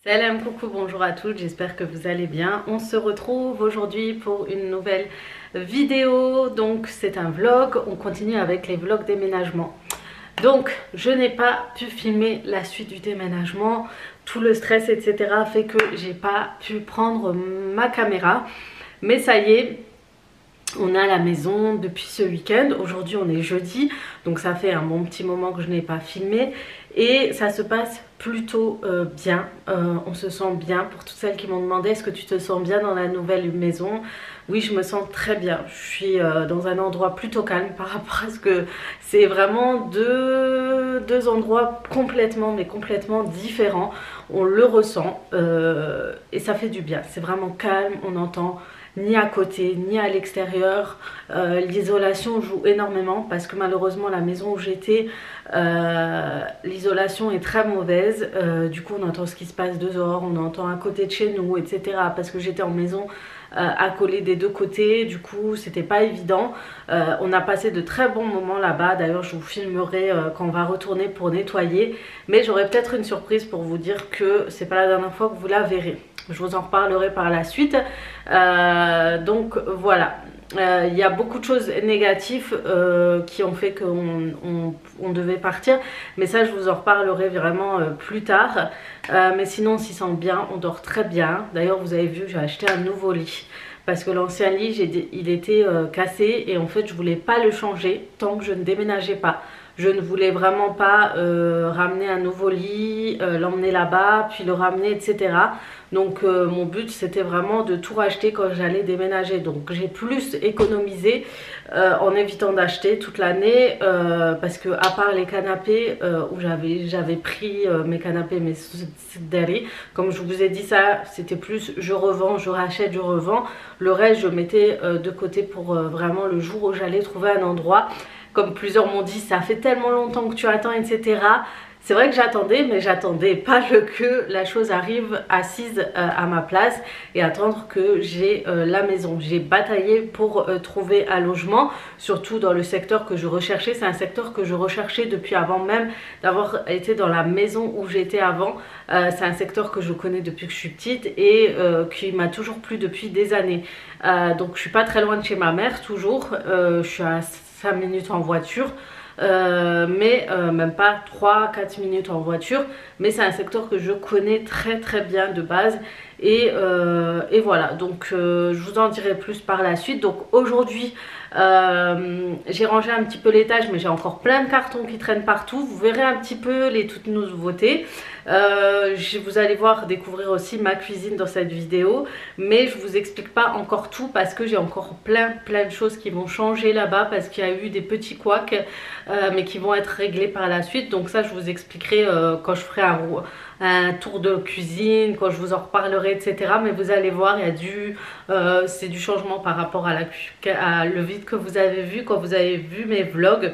Salam, coucou, bonjour à toutes, j'espère que vous allez bien. On se retrouve aujourd'hui pour une nouvelle vidéo, donc c'est un vlog, on continue avec les vlogs déménagement. Donc je n'ai pas pu filmer la suite du déménagement, tout le stress etc fait que j'ai pas pu prendre ma caméra, mais ça y est. On a la maison depuis ce week-end, aujourd'hui on est jeudi, donc ça fait un bon petit moment que je n'ai pas filmé et ça se passe plutôt bien, on se sent bien. Pour toutes celles qui m'ont demandé est-ce que tu te sens bien dans la nouvelle maison, oui je me sens très bien, je suis dans un endroit plutôt calme par rapport à ce que c'est vraiment deux endroits complètement mais complètement différents, on le ressent et ça fait du bien, c'est vraiment calme, on entend ni à côté ni à l'extérieur. L'isolation joue énormément parce que malheureusement la maison où j'étais, l'isolation est très mauvaise, du coup on entend ce qui se passe dehors, on entend à côté de chez nous etc, parce que j'étais en maison accolée des deux côtés, du coup c'était pas évident. On a passé de très bons moments là-bas, d'ailleurs je vous filmerai quand on va retourner pour nettoyer, mais j'aurai peut-être une surprise pour vous dire que c'est pas la dernière fois que vous la verrez. Je vous en reparlerai par la suite. Donc voilà, il y a beaucoup de choses négatives qui ont fait qu'on devait partir, mais ça je vous en reparlerai vraiment plus tard. Mais sinon on s'y sent bien, on dort très bien. D'ailleurs vous avez vu, j'ai acheté un nouveau lit parce que l'ancien lit il était cassé et en fait je voulais pas le changer tant que je ne déménageais pas. Je ne voulais vraiment pas ramener un nouveau lit, l'emmener là-bas, puis le ramener, etc. Donc mon but c'était vraiment de tout racheter quand j'allais déménager. Donc j'ai plus économisé en évitant d'acheter toute l'année parce que à part les canapés où j'avais pris mes canapés, mes derrière, comme je vous ai dit, ça c'était plus je revends, je rachète, je revends. Le reste je mettais de côté pour vraiment le jour où j'allais trouver un endroit. Comme plusieurs m'ont dit, ça fait tellement longtemps que tu attends, etc. C'est vrai que j'attendais, mais j'attendais pas que la chose arrive assise à ma place et attendre que j'ai la maison. J'ai bataillé pour trouver un logement, surtout dans le secteur que je recherchais. C'est un secteur que je recherchais depuis avant même d'avoir été dans la maison où j'étais avant. C'est un secteur que je connais depuis que je suis petite et qui m'a toujours plu depuis des années. Donc je suis pas très loin de chez ma mère toujours, je suis à 5 minutes en voiture. Même pas 3-4 minutes en voiture, mais c'est un secteur que je connais très très bien de base et voilà, donc je vous en dirai plus par la suite. Donc aujourd'hui j'ai rangé un petit peu l'étage, mais j'ai encore plein de cartons qui traînent partout. Vous verrez un petit peu les toutes nouveautés. Vous allez découvrir aussi ma cuisine dans cette vidéo, mais je vous explique pas encore tout parce que j'ai encore plein de choses qui vont changer là-bas parce qu'il y a eu des petits couacs mais qui vont être réglés par la suite. Donc ça je vous expliquerai quand je ferai un tour de cuisine, quand je vous en reparlerai etc. Mais vous allez voir, c'est du changement par rapport à le vide que vous avez vu quand vous avez vu mes vlogs.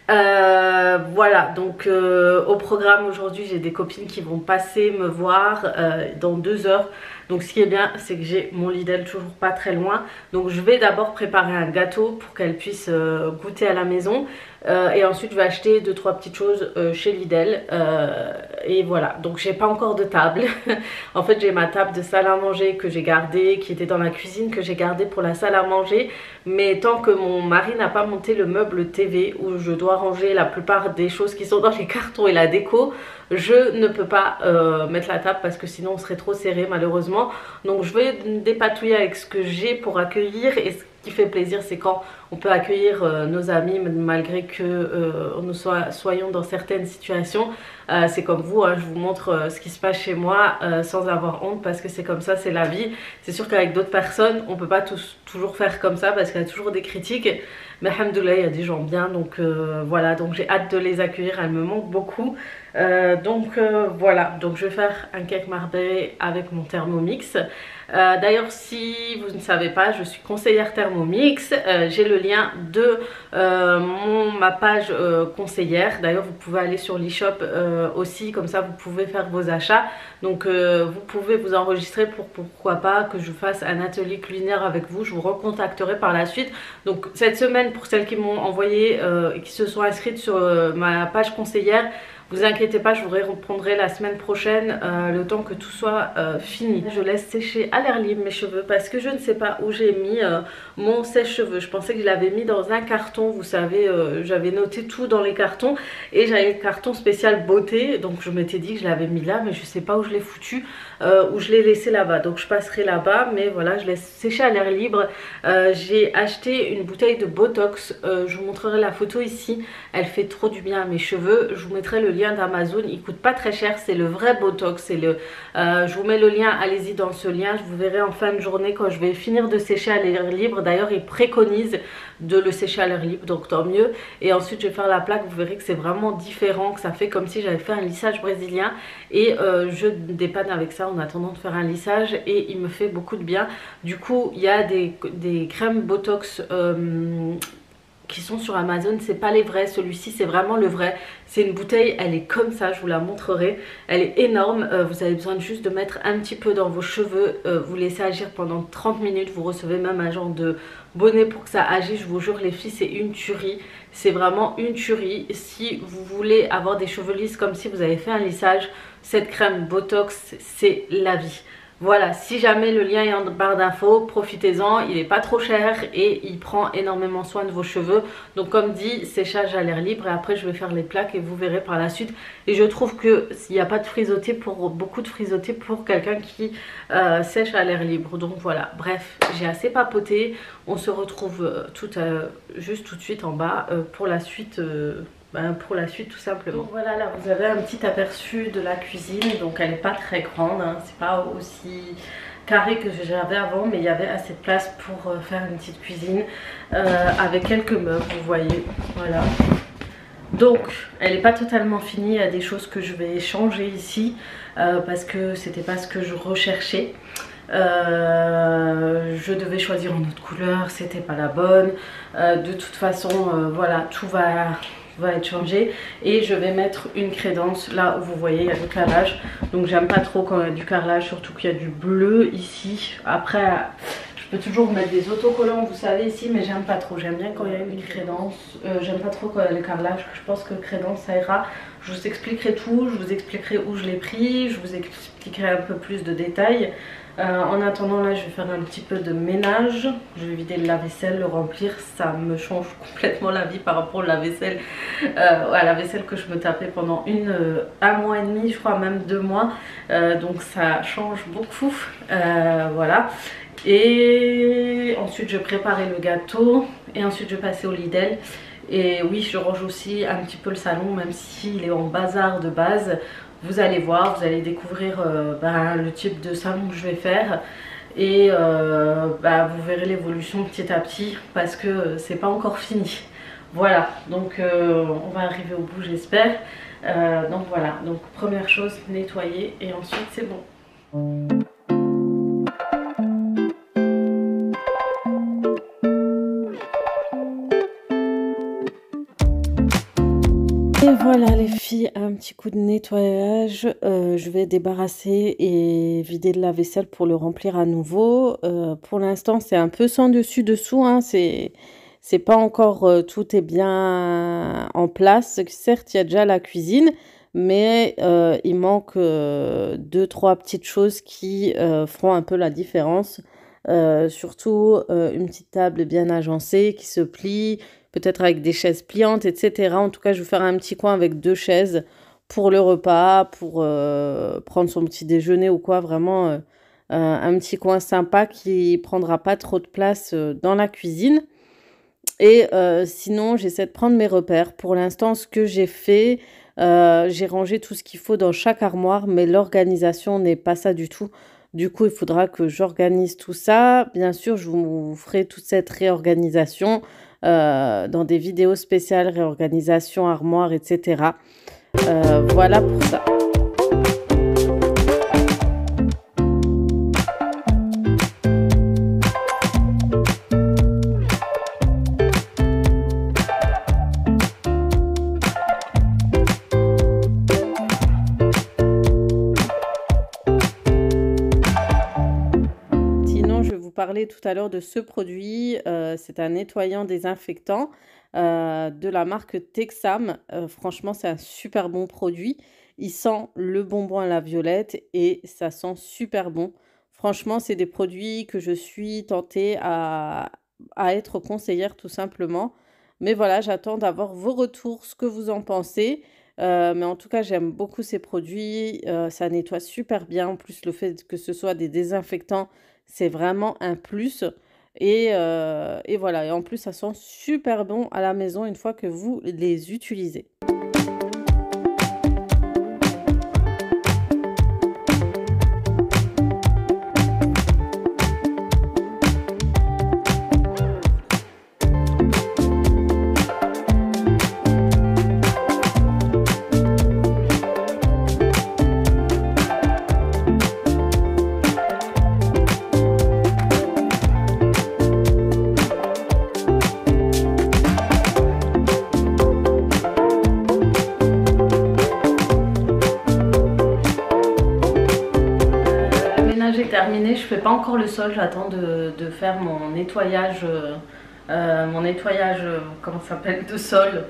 Voilà, donc au programme aujourd'hui j'ai des copines qui vont passer me voir dans 2 heures. Donc ce qui est bien c'est que j'ai mon Lidl toujours pas très loin, donc je vais d'abord préparer un gâteau pour qu'elle puisse goûter à la maison et ensuite je vais acheter 2-3 petites choses chez Lidl et voilà. Donc j'ai pas encore de table en fait j'ai ma table de salle à manger que j'ai gardée, qui était dans la cuisine, que j'ai gardée pour la salle à manger, mais tant que mon mari n'a pas monté le meuble TV où je dois ranger la plupart des choses qui sont dans les cartons et la déco, je ne peux pas mettre la table parce que sinon on serait trop serré malheureusement. Donc je vais dépatouiller avec ce que j'ai pour accueillir, et ce qui fait plaisir c'est quand on peut accueillir nos amis malgré que nous soyons dans certaines situations. C'est comme vous, hein, je vous montre ce qui se passe chez moi sans avoir honte parce que c'est comme ça, c'est la vie. C'est sûr qu'avec d'autres personnes on peut pas toujours faire comme ça parce qu'il y a toujours des critiques, mais alhamdoulilah il y a des gens bien, donc voilà, donc j'ai hâte de les accueillir, elles me manquent beaucoup. Voilà, donc je vais faire un cake marbré avec mon Thermomix. D'ailleurs si vous ne savez pas, je suis conseillère Thermomix, j'ai le lien de ma page conseillère. D'ailleurs vous pouvez aller sur l'e-shop aussi, comme ça vous pouvez faire vos achats. Donc vous pouvez vous enregistrer pour pourquoi pas que je fasse un atelier culinaire avec vous. Je vous recontacterai par la suite. Donc cette semaine, pour celles qui m'ont envoyé et qui se sont inscrites sur ma page conseillère, Vous inquiétez pas, je vous reprendrai la semaine prochaine, le temps que tout soit fini. Je laisse sécher à l'air libre mes cheveux parce que je ne sais pas où j'ai mis mon sèche-cheveux. Je pensais que je l'avais mis dans un carton, vous savez, j'avais noté tout dans les cartons et j'avais le carton spécial beauté, donc je m'étais dit que je l'avais mis là, mais je sais pas où je l'ai foutu, où je l'ai laissé là-bas. Donc je passerai là-bas, mais voilà, je laisse sécher à l'air libre. J'ai acheté une bouteille de Botox, je vous montrerai la photo ici, elle fait trop du bien à mes cheveux. Je vous mettrai le lien d'Amazon, il coûte pas très cher, c'est le vrai Botox, c'est le je vous mets le lien, allez-y dans ce lien, je vous verrai en fin de journée quand je vais finir de sécher à l'air libre. D'ailleurs il préconise de le sécher à l'air libre, donc tant mieux. Et ensuite je vais faire la plaque, vous verrez que c'est vraiment différent, que ça fait comme si j'avais fait un lissage brésilien. Et je dépanne avec ça en attendant de faire un lissage et il me fait beaucoup de bien. Du coup il y a des crèmes Botox qui sont sur Amazon, c'est pas les vrais, celui-ci c'est vraiment le vrai. C'est une bouteille, elle est comme ça, je vous la montrerai, elle est énorme. Vous avez besoin juste de mettre un petit peu dans vos cheveux, vous laissez agir pendant 30 minutes, vous recevez même un genre de bonnet pour que ça agisse. Je vous jure les filles, c'est une tuerie, c'est vraiment une tuerie. Si vous voulez avoir des cheveux lisses comme si vous avez fait un lissage, cette crème Botox c'est la vie. Voilà, si jamais le lien est en barre d'infos, profitez-en, il n'est pas trop cher et il prend énormément soin de vos cheveux. Donc comme dit, séchage à l'air libre et après je vais faire les plaques et vous verrez par la suite. Et je trouve que s'il n'y a pas de frisotté, beaucoup de frisotté pour quelqu'un qui sèche à l'air libre. Donc voilà, bref, j'ai assez papoté. On se retrouve juste tout de suite en bas pour la suite. Pour la suite tout simplement. Donc voilà, là vous avez un petit aperçu de la cuisine, donc elle n'est pas très grande, hein. C'est pas aussi carré que j'avais avant, mais il y avait assez de place pour faire une petite cuisine avec quelques meubles, vous voyez, voilà. Donc elle n'est pas totalement finie, il y a des choses que je vais changer ici parce que c'était pas ce que je recherchais. Je devais choisir une autre couleur, c'était pas la bonne. De toute façon voilà, tout va être changé et je vais mettre une crédence là où vous voyez il y a du carrelage, donc j'aime pas trop quand il y a du carrelage, surtout qu'il y a du bleu ici. Après je peux toujours mettre des autocollants vous savez ici, mais j'aime pas trop, j'aime bien quand il y a une crédence, j'aime pas trop quand il y a le carrelage. Je pense que crédence ça ira. Je vous expliquerai tout, je vous expliquerai où je l'ai pris, je vous expliquerai un peu plus de détails. En attendant là je vais faire un petit peu de ménage, je vais vider le lave-vaisselle, le remplir, ça me change complètement la vie par rapport au lave-vaisselle, à la vaisselle que je me tapais pendant un mois et demi, je crois même 2 mois, donc ça change beaucoup, voilà. Et ensuite je vais préparer le gâteau et ensuite je vais passer au Lidl. Et oui, je range aussi un petit peu le salon, même s'il est en bazar de base. Vous allez voir, vous allez découvrir le type de salon que je vais faire. Et vous verrez l'évolution petit à petit parce que c'est pas encore fini. Voilà, donc on va arriver au bout j'espère. Donc voilà, donc première chose, nettoyer et ensuite c'est bon. Et voilà les filles, un petit coup de nettoyage, je vais débarrasser et vider le lave-vaisselle pour le remplir à nouveau. Pour l'instant c'est un peu sans dessus dessous, hein, c'est pas encore tout est bien en place. Certes il y a déjà la cuisine, mais il manque 2-3 petites choses qui feront un peu la différence. Surtout une petite table bien agencée qui se plie, peut-être avec des chaises pliantes, etc. En tout cas, je vais faire un petit coin avec 2 chaises pour le repas, pour prendre son petit déjeuner ou quoi. Vraiment un petit coin sympa qui prendra pas trop de place dans la cuisine. Et sinon, j'essaie de prendre mes repères. Pour l'instant, ce que j'ai fait, j'ai rangé tout ce qu'il faut dans chaque armoire, mais l'organisation n'est pas ça du tout. Du coup, il faudra que j'organise tout ça. Bien sûr, je vous ferai toute cette réorganisation dans des vidéos spéciales, réorganisation, armoire, etc. Voilà pour ça. Parler tout à l'heure de ce produit, c'est un nettoyant désinfectant de la marque Texam. Franchement, c'est un super bon produit. Il sent le bonbon à la violette et ça sent super bon. Franchement, c'est des produits que je suis tentée à être conseillère tout simplement. Mais voilà, j'attends d'avoir vos retours, ce que vous en pensez. Mais en tout cas, j'aime beaucoup ces produits. Ça nettoie super bien. En plus, le fait que ce soit des désinfectants, c'est vraiment un plus. Et voilà. Et en plus, ça sent super bon à la maison une fois que vous les utilisez. Le ménage est terminé, je fais pas encore le sol, j'attends de faire mon nettoyage, comment ça s'appelle, de sol.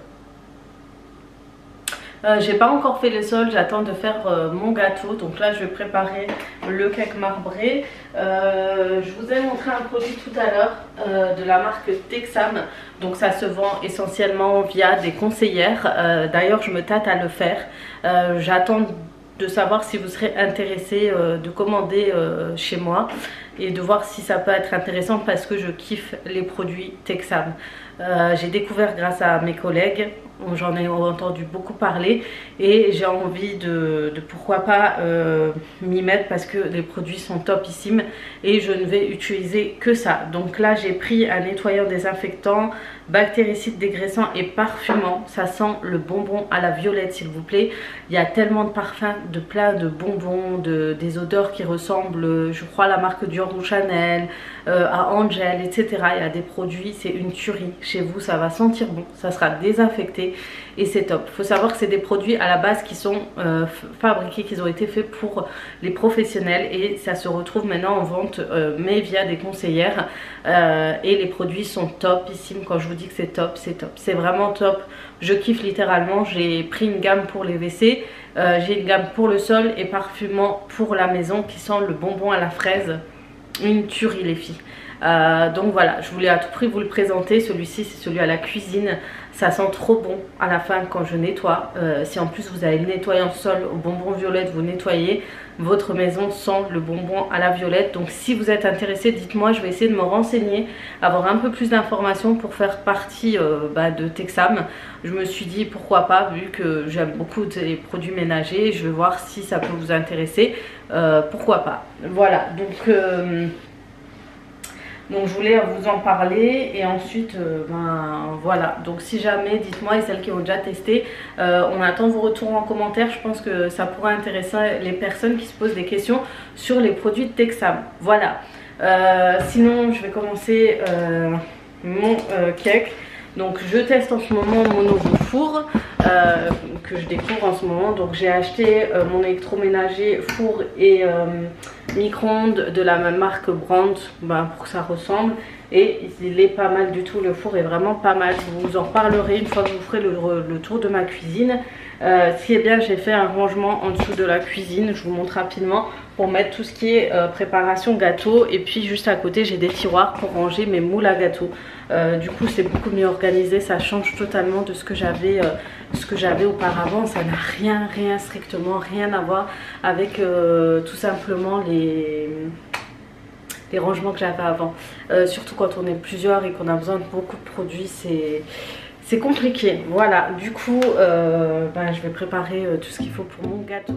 J'ai pas encore fait le sol, j'attends de faire mon gâteau. Donc là, je vais préparer le cake marbré. Je vous ai montré un produit tout à l'heure de la marque Texam. Donc ça se vend essentiellement via des conseillères. D'ailleurs, je me tâte à le faire. J'attends de savoir si vous serez intéressé de commander chez moi et de voir si ça peut être intéressant parce que je kiffe les produits Texam. J'ai découvert grâce à mes collègues, j'en ai entendu beaucoup parler et j'ai envie de pourquoi pas m'y mettre parce que les produits sont topissimes et je ne vais utiliser que ça. Donc là j'ai pris un nettoyant désinfectant, bactéricide, dégraissant et parfumant. Ça sent le bonbon à la violette s'il vous plaît. Il y a tellement de parfums, de plats de bonbons, des odeurs qui ressemblent, je crois, à la marque Dior ou Chanel, à Angel, etc. Il y a des produits, c'est une tuerie. Chez vous, ça va sentir bon, ça sera désinfecté et c'est top. Il faut savoir que c'est des produits à la base qui sont fabriqués, qui ont été faits pour les professionnels et ça se retrouve maintenant en vente, mais via des conseillères. Et les produits sont topissimes. Quand je vous dis que c'est top, c'est top. C'est vraiment top. Je kiffe littéralement. J'ai pris une gamme pour les WC, j'ai une gamme pour le sol et parfumant pour la maison qui sent le bonbon à la fraise. Une tuerie les filles. Donc voilà, je voulais à tout prix vous le présenter. Celui-ci c'est celui à la cuisine. Ça sent trop bon à la fin quand je nettoie. Si en plus vous avez le nettoyant sol au bonbon violette, vous nettoyez, votre maison sent le bonbon à la violette. Donc si vous êtes intéressé, dites-moi, je vais essayer de me renseigner, avoir un peu plus d'informations pour faire partie de Texam. Je me suis dit pourquoi pas, vu que j'aime beaucoup les produits ménagers, je vais voir si ça peut vous intéresser. Pourquoi pas. Voilà, donc je voulais vous en parler et ensuite voilà, donc si jamais, dites-moi, et celles qui ont déjà testé, on attend vos retours en commentaire. Je pense que ça pourrait intéresser les personnes qui se posent des questions sur les produits de Texam. Voilà, sinon je vais commencer mon cake. Donc je teste en ce moment mon nouveau four que je découvre en ce moment. Donc j'ai acheté mon électroménager four et micro-ondes de la même marque Brandt, pour que ça ressemble. Et il est pas mal du tout, le four est vraiment pas mal. Je vous en reparlerai une fois que vous ferez le tour de ma cuisine. Ce qui est bien, j'ai fait un rangement en dessous de la cuisine, je vous montre rapidement, pour mettre tout ce qui est préparation gâteau. Et puis juste à côté j'ai des tiroirs pour ranger mes moules à gâteau. Du coup c'est beaucoup mieux organisé, ça change totalement de ce que j'avais auparavant. Ça n'a strictement rien à voir avec tout simplement les rangements que j'avais avant. Surtout quand on est plusieurs et qu'on a besoin de beaucoup de produits, c'est compliqué. Voilà, du coup je vais préparer tout ce qu'il faut pour mon gâteau.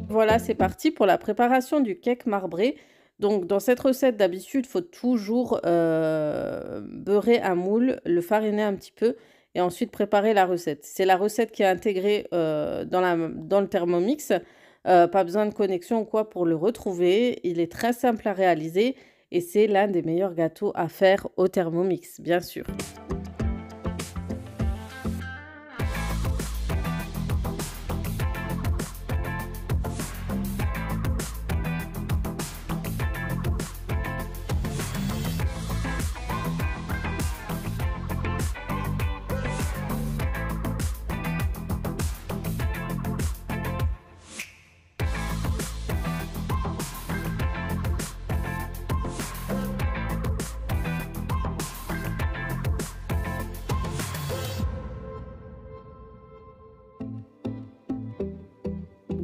Voilà, c'est parti pour la préparation du cake marbré. Donc dans cette recette d'habitude, il faut toujours beurrer un moule, le fariner un petit peu et ensuite préparer la recette. C'est la recette qui est intégrée dans le Thermomix. Pas besoin de connexion ou quoi pour le retrouver. Il est très simple à réaliser et c'est l'un des meilleurs gâteaux à faire au Thermomix, bien sûr.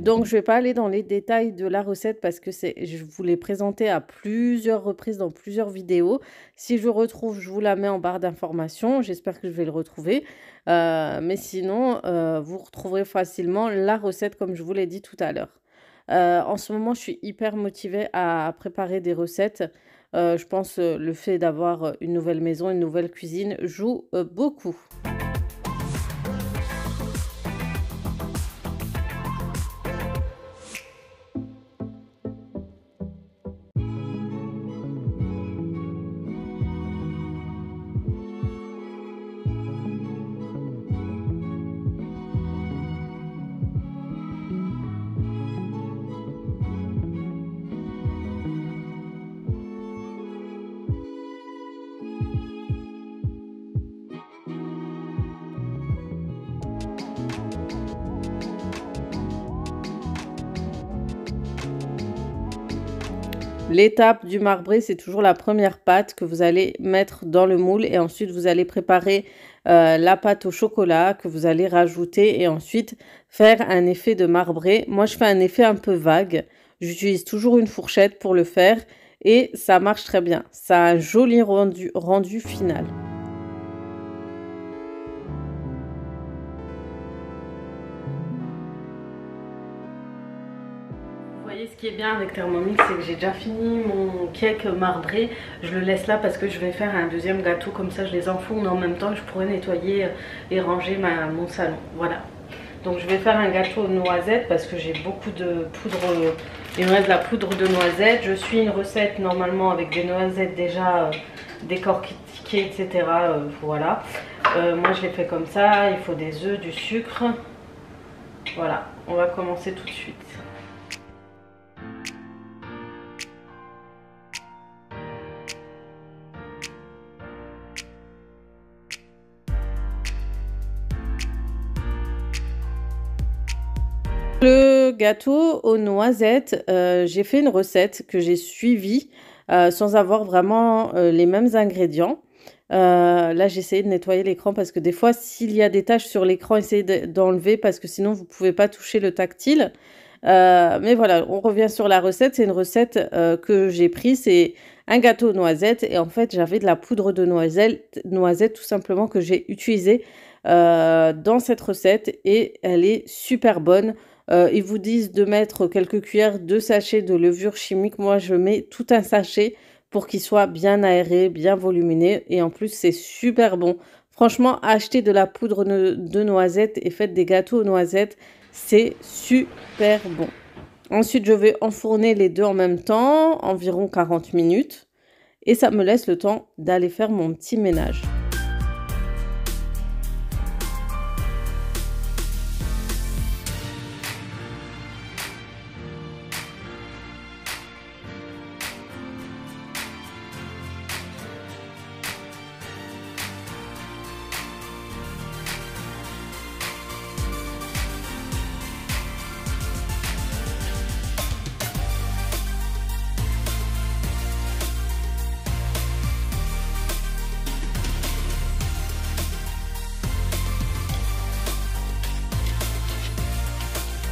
Donc, je ne vais pas aller dans les détails de la recette parce que je vous l'ai présentée à plusieurs reprises dans plusieurs vidéos. Si je retrouve, je vous la mets en barre d'informations. J'espère que je vais le retrouver. Mais sinon, vous retrouverez facilement la recette comme je vous l'ai dit tout à l'heure. En ce moment, je suis hyper motivée à préparer des recettes. Je pense le fait d'avoir une nouvelle maison, une nouvelle cuisine joue beaucoup. L'étape du marbré, c'est toujours la première pâte que vous allez mettre dans le moule et ensuite vous allez préparer la pâte au chocolat que vous allez rajouter et ensuite faire un effet de marbré. Moi, je fais un effet un peu vague. J'utilise toujours une fourchette pour le faire et ça marche très bien. Ça a un joli rendu final. Ce qui est bien avec Thermomix, c'est que j'ai déjà fini mon cake marbré. Je le laisse là parce que je vais faire un deuxième gâteau, comme ça je les enfourne en même temps, je pourrais nettoyer et ranger mon salon. Voilà. Donc je vais faire un gâteau aux noisettes parce que j'ai beaucoup de poudre. Il me reste de la poudre de noisettes. Je suis une recette normalement avec des noisettes déjà décortiquées, etc. Voilà. Moi je l'ai fait comme ça. Il faut des œufs, du sucre. Voilà. On va commencer tout de suite. Le gâteau aux noisettes, j'ai fait une recette que j'ai suivie sans avoir vraiment les mêmes ingrédients. Là, j'ai essayé de nettoyer l'écran parce que des fois, s'il y a des taches sur l'écran, essayez d'enlever parce que sinon, vous ne pouvez pas toucher le tactile. Mais voilà, on revient sur la recette. C'est une recette que j'ai prise. C'est un gâteau aux noisettes. Et en fait, j'avais de la poudre de noisette tout simplement que j'ai utilisée dans cette recette. Et elle est super bonne. Ils vous disent de mettre quelques cuillères de sachets de levure chimique. Moi, je mets tout un sachet pour qu'il soit bien aéré, bien volumineux. Et en plus, c'est super bon. Franchement, achetez de la poudre de noisettes et faites des gâteaux aux noisettes. C'est super bon. Ensuite, je vais enfourner les deux en même temps, environ 40 minutes. Et ça me laisse le temps d'aller faire mon petit ménage.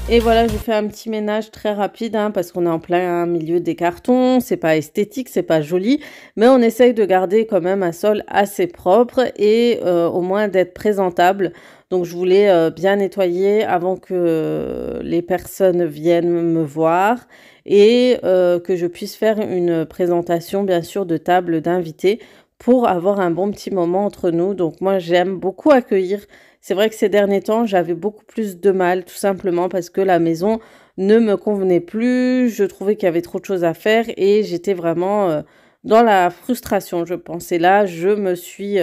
Et voilà, je fais un petit ménage très rapide hein, parce qu'on est en plein milieu des cartons. C'est pas esthétique, c'est pas joli, mais on essaye de garder quand même un sol assez propre et au moins d'être présentable. Donc je voulais bien nettoyer avant que les personnes viennent me voir et que je puisse faire une présentation bien sûr de table d'invités pour avoir un bon petit moment entre nous. Donc moi j'aime beaucoup accueillir. C'est vrai que ces derniers temps, j'avais beaucoup plus de mal, tout simplement parce que la maison ne me convenait plus. Je trouvais qu'il y avait trop de choses à faire et j'étais vraiment dans la frustration, je pense. Et là, je me suis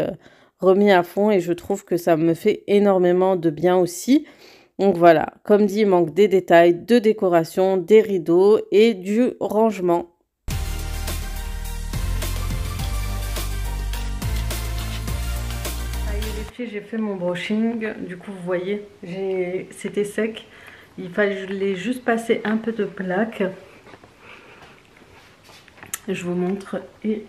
remis à fond et je trouve que ça me fait énormément de bien aussi. Donc voilà, comme dit, il manque des détails, de décoration, des rideaux et du rangement. J'ai fait mon brushing, du coup vous voyez, c'était sec, il fallait juste passer un peu de plaque. Je vous montre et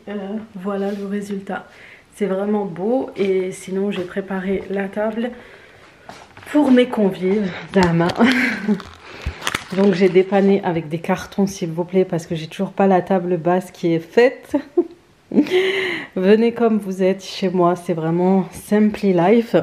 voilà le résultat. C'est vraiment beau et sinon j'ai préparé la table pour mes convives, dama. Donc j'ai dépanné avec des cartons s'il vous plaît parce que j'ai toujours pas la table basse qui est faite. Venez comme vous êtes chez moi, c'est vraiment Simply Life.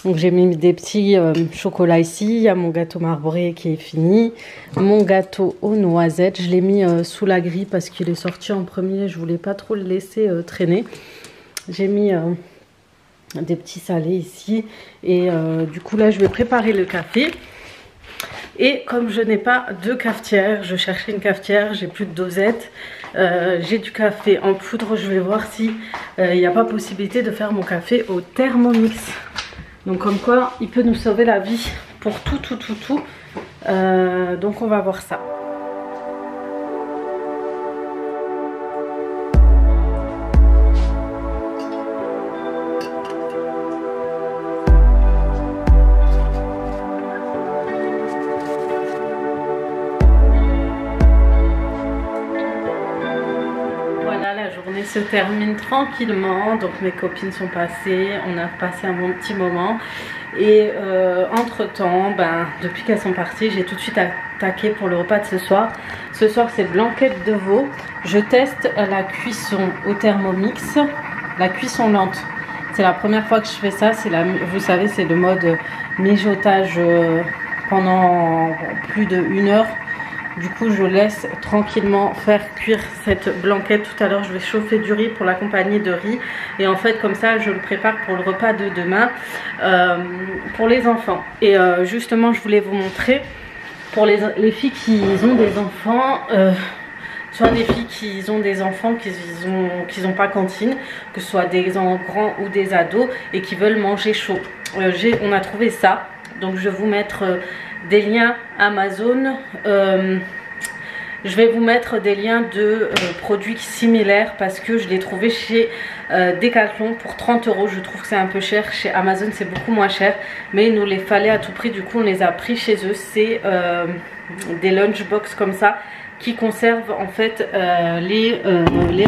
Donc j'ai mis des petits chocolats ici, il y a mon gâteau marbré qui est fini, mon gâteau aux noisettes, je l'ai mis sous la grille parce qu'il est sorti en premier, je voulais pas trop le laisser traîner. J'ai mis des petits salés ici et du coup là je vais préparer le café. Et comme je n'ai pas de cafetière, je cherchais une cafetière, j'ai plus de dosette, j'ai du café en poudre, je vais voir si il n'y a pas possibilité de faire mon café au Thermomix. Donc comme quoi, il peut nous sauver la vie pour tout. Donc on va voir ça. Se termine tranquillement, donc mes copines sont passées, on a passé un bon petit moment et entre temps, depuis qu'elles sont parties, j'ai tout de suite attaqué pour le repas de ce soir. Ce soir c'est blanquette de veau, je teste la cuisson au Thermomix, la cuisson lente, c'est la première fois que je fais ça, vous savez c'est le mode mijotage pendant plus de 1 heure. Du coup, je laisse tranquillement faire cuire cette blanquette. Tout à l'heure, je vais chauffer du riz pour l'accompagner de riz. Et en fait, comme ça, je le prépare pour le repas de demain pour les enfants. Et justement, je voulais vous montrer pour les filles qui ont des enfants, soit des filles qui ont des enfants qui n'ont pas cantine, que ce soit des grands ou des ados et qui veulent manger chaud. On a trouvé ça. Donc, je vais vous mettre des liens Amazon, je vais vous mettre des liens de produits similaires parce que je l'ai trouvé chez Decathlon pour 30 €. Je trouve que c'est un peu cher, chez Amazon c'est beaucoup moins cher, mais il nous les fallait à tout prix, du coup on les a pris chez eux. C'est des lunchbox comme ça qui conservent en fait les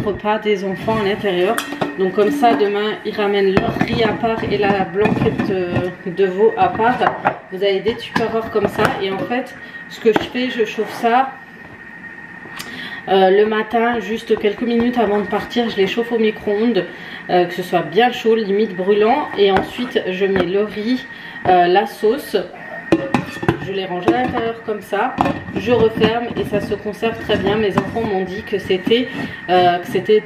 repas des enfants à l'intérieur. Donc comme ça demain ils ramènent leur riz à part et la blanquette de veau à part. Vous avez des tupperwares comme ça et en fait ce que je fais, je chauffe ça le matin, juste quelques minutes avant de partir, je les chauffe au micro-ondes, que ce soit bien chaud, limite brûlant, et ensuite je mets le riz, la sauce, je les range à l'intérieur comme ça, je referme et ça se conserve très bien. Mes enfants m'ont dit que c'était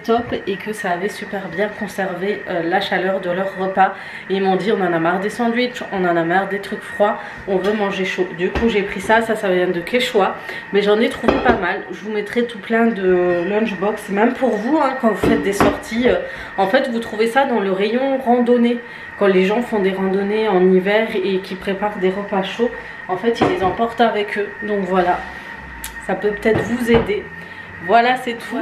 top et que ça avait super bien conservé la chaleur de leur repas. Et ils m'ont dit on en a marre des sandwichs, on en a marre des trucs froids, on veut manger chaud. Du coup j'ai pris ça vient de Quechua, mais j'en ai trouvé pas mal. Je vous mettrai tout plein de lunchbox, même pour vous hein, quand vous faites des sorties. En fait vous trouvez ça dans le rayon randonnée. Quand les gens font des randonnées en hiver et qui préparent des repas chauds, en fait ils les emportent avec eux. Donc voilà, ça peut peut-être vous aider. Voilà c'est tout.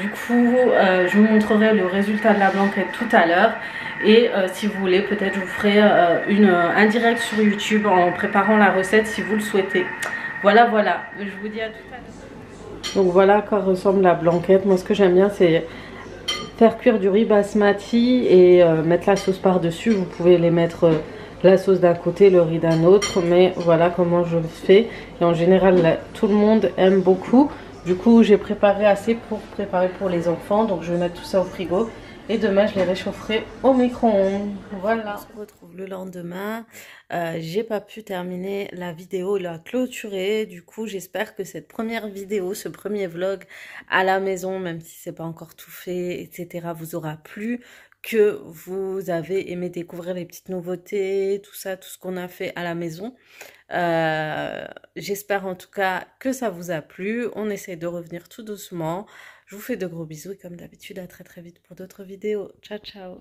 Du coup je vous montrerai le résultat de la blanquette tout à l'heure. Et si vous voulez, peut-être je vous ferai un direct sur YouTube en préparant la recette si vous le souhaitez. Voilà, je vous dis à tout à l'heure. Donc voilà à quoi ressemble la blanquette. Moi ce que j'aime bien c'est faire cuire du riz basmati et mettre la sauce par dessus. Vous pouvez les mettre la sauce d'un côté, le riz d'un autre, mais voilà comment je le fais. Et en général là, tout le monde aime beaucoup. Du coup j'ai préparé assez pour préparer pour les enfants, donc je vais mettre tout ça au frigo et demain je les réchaufferai au micro-ondes. Voilà, on se retrouve le lendemain. J'ai pas pu terminer la vidéo, la clôturer. Du coup j'espère que cette première vidéo, ce premier vlog à la maison, même si c'est pas encore tout fait, etc., vous aura plu, que vous avez aimé découvrir les petites nouveautés, tout ça, tout ce qu'on a fait à la maison. J'espère en tout cas que ça vous a plu. On essaye de revenir tout doucement. Je vous fais de gros bisous et comme d'habitude à très très vite pour d'autres vidéos. Ciao ciao.